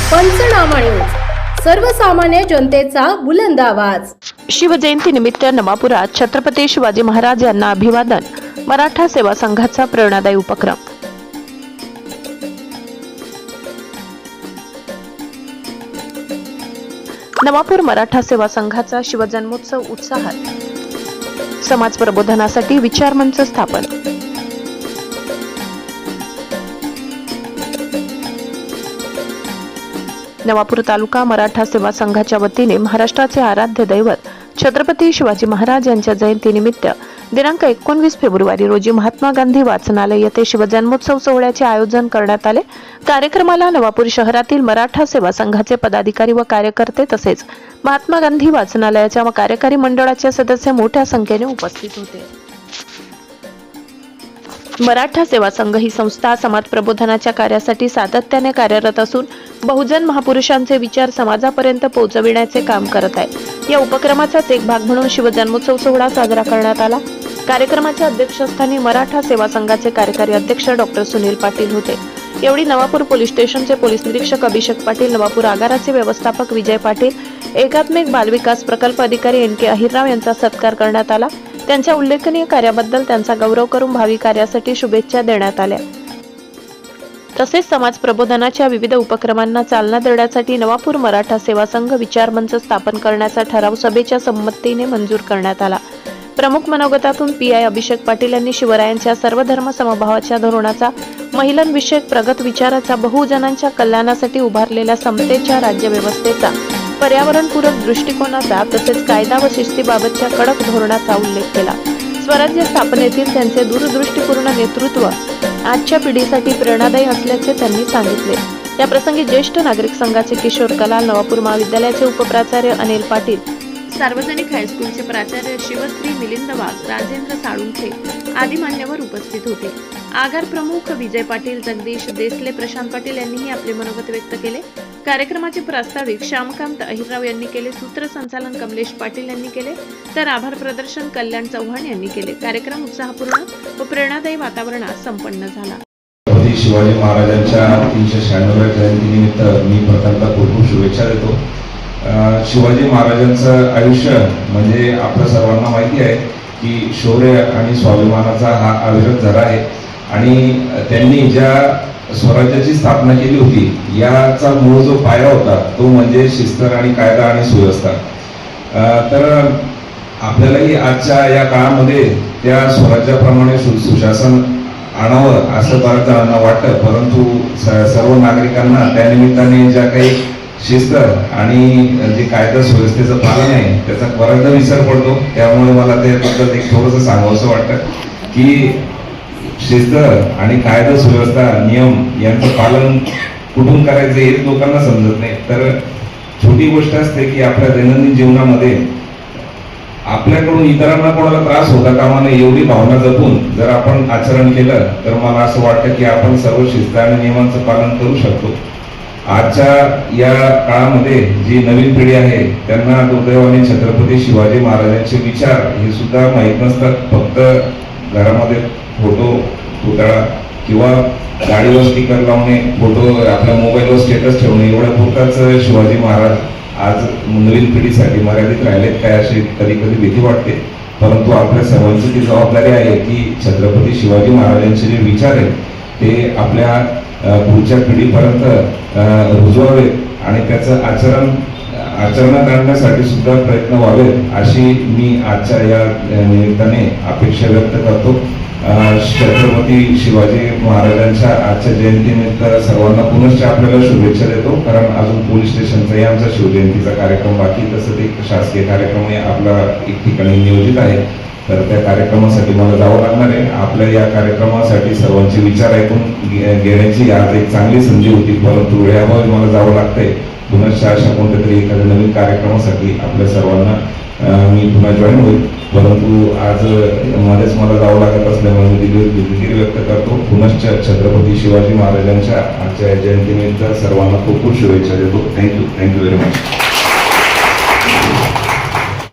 पंचनामा न्यूज, सर्वसामान्य जनतेचा बुलंद आवाज। शिवजयंती निमित्त नवापुरात छत्रपती शिवाजी महाराज यांना अभिवादन, मराठा सेवा संघाचा प्रेरणादायी उपक्रम। नवापूर मराठा सेवा संघाचा शिवजन्मोत्सव उत्साहात, समाज प्रबोधनासाठी विचार मंच स्थापन। नवापूर तालुका मराठा सेवा संघाच्या वतीने महाराष्ट्राचे आराध्य दैवत छत्रपती शिवाजी महाराज यांच्या जयंतीनिमित्त दिनांक 19 फेब्रुवारी रोजी महात्मा गांधी वाचनालय येथे शिवजन्मोत्सव सोहळ्याचे आयोजन करण्यात आले। कार्यक्रमाला नवापूर शहरातील मराठा सेवा संघाचे पदाधिकारी व कार्यकर्ते तसेच महात्मा गांधी वाचनालयाच्या व कार्यकारी मंडळाचे सदस्य मोठ्या संख्येने उपस्थित होते। मराठा सेवा संघ ही संस्था समाज प्रबोधनाच्या कार्यासाठी सातत्याने कार्यरत असून बहुजन महापुरुषांचे विचार समाजापर्यंत पोहोचविण्याचे काम करत आहे। या उपक्रमाचाच एक भाग म्हणून शिवजन्मोत्सव सोहळा साजरा करण्यात आला। कार्यक्रमाच्या अध्यक्षस्थानी मराठा सेवा संघाचे कार्यकारी अध्यक्ष डॉक्टर सुनील पाटील होते। एवढी नवापूर पोलीस स्टेशनचे पोलीस निरीक्षक अभिषेक पाटील, नवापूर आगाराचे व्यवस्थापक विजय पाटील, एकात्मिक बालविकास प्रकल्प अधिकारी NK अहिरराव यांचा सत्कार करण्यात आला। त्यांच्या उल्लेखनीय कार्याबद्दल त्यांचा गौरव करून भावी कार्यासाठी शुभेच्छा देण्यात आल्या। तसेच समाज प्रबोधनाच्या विविध उपक्रमांना चालना देण्यासाठी नवापूर मराठा सेवा संघ विचार मंच स्थापन करण्याचा ठराव सभेच्या संमतीने मंजूर करण्यात आला। प्रमुख मनोगतातून PI अभिषेक पाटील यांनी शिवरायांच्या सर्वधर्म समभावाच्या धोरणाचा, महिलांविषयक प्रगत विचाराचा, बहुजनांच्या कल्याणासाठी उभारलेल्या समतेच्या राज्यव्यवस्थेचा, पर्यावरणपूरक दृष्टिकोनाचा तसेच कायदा व शिस्तीबाबतच्या कडक धोरणाचा उल्लेख केला। स्वराज्य स्थापनेतील त्यांचे दूरदृष्टीपूर्ण नेतृत्व आजच्या पिढीसाठी प्रेरणादायी असल्याचे त्यांनी सांगितले। या प्रसंगी ज्येष्ठ नागरिक संघाचे किशोर कलाल, नवापूर महाविद्यालयाचे उपप्राचार्य अनिल पाटील, सार्वजनिक हायस्कूलचे प्राचार्य शिवश्री मिलिंद वाघ, राजेंद्र साळुंखे आदी मान्यवर उपस्थित होते। आगार प्रमुख विजय पाटील, जगदीश देसले, प्रशांत पाटील यांनीही आपले मनोगत व्यक्त केले। कार्यक्रमाचे प्रास्ताविक श्यामकांत अहिरराव यांनी केले, सूत्रसंचालन कमलेश पाटील यांनी केले, तर आभार प्रदर्शन कल्याण चव्हाण यांनी केले। कार्यक्रम उत्साहपूर्ण व प्रेरणादायी वातावरणात संपन्न झाला। छत्रपती शिवाजी महाराजांच्या 396व्या जयंतीनिमित्त मी प्रथमतः खूप शुभेच्छा देतो। शिवाजी महाराजांचं आयुष्य म्हणजे आपल्या सर्वांना माहिती आहे की शौर्य आणि स्वाभिमानाचा हा अविरत झरा आहे आणि त्यांनी ज्या स्वराज्याची स्थापना केली होती याचा मूळ जो पाया होता तो म्हणजे शिस्त आणि कायदा आणि सुव्यवस्था। तर आपल्यालाही आजच्या या काळामध्ये त्या स्वराज्याप्रमाणे सुशासन आणावं असं बऱ्याच जणांना वाटतं, परंतु सर्व नागरिकांना त्यानिमित्ताने ज्या काही शिस्त आणि जे कायदा सुव्यवस्थेचं पालन आहे त्याचा बराचदा विसर पडतो। त्यामुळे मला त्याबद्दल एक थोडंसं सांगावंसं वाटतं की शिस्त आणि कायदा सुव्यवस्था, नियम यांचं पालन कुठून करायचं हे लोकांना समजत नाही। तर छोटी गोष्ट असते की आपल्या दैनंदिन जीवनामध्ये आपल्याकडून इतरांना कोणाला त्रास होता कामा नये एवढी भावना जपून जर आपण आचरण केलं तर मला असं वाटतं की आपण सर्व शिस्त आणि नियमांचं पालन करू शकतो। आजच्या या काळामध्ये जी नवीन पिढी आहे त्यांना दुर्दैवाने छत्रपती शिवाजी महाराजांचे विचार हे सुद्धा माहीत नसतात। फक्त घरामध्ये फोटो, पुतळा किंवा गाडीवर स्टिकर लावणे, फोटो आपल्या मोबाईलवर स्टेटस ठेवणे एवढ्या पुरताच शिवाजी महाराज आज नवीन पिढीसाठी मर्यादित राहिलेत काय अशी कधी कधी भीती वाटते। परंतु आपल्या सर्वांची ती जबाबदारी आहे की छत्रपती शिवाजी महाराजांचे जे विचार आहेत ते आपल्या पुढच्या पिढीपर्यंत रुजवावेत आणि त्याचं आचरणात आणण्यासाठी सुद्धा प्रयत्न व्हावेत अशी मी आजच्या या निमित्ताने अपेक्षा व्यक्त करतो। छत्रपती शिवाजी महाराजांच्या आजच्या जयंतीनिमित्त सर्वांना पुनश्च आपल्याला शुभेच्छा देतो, कारण अजून पोलीस स्टेशनचाही आमचा शिवजयंतीचा कार्यक्रम बाकी, तसंच एक शासकीय कार्यक्रमही आपला एक ठिकाणी नियोजित आहे। तर त्या कार्यक्रमासाठी मला जावं लागणार आहे। आपल्या या कार्यक्रमासाठी सर्वांचे विचार ऐकून घेण्याची आज एक चांगली संधी होती, परंतु वेळेअभावी मला जावं लागतंय। पुनश्च अशा कोणत्या तरी एखाद्या नवीन कार्यक्रमासाठी आपल्या सर्वांना मी पुन्हा जॉईन होईल, परंतु आज मध्येच मला जावं लागत असल्यामुळे मी दिलगिरी व्यक्त करतो। पुनश्च छत्रपती शिवाजी महाराजांच्या आजच्या जयंतीनिमित्त सर्वांना खूप खूप शुभेच्छा देतो। Thank you very much.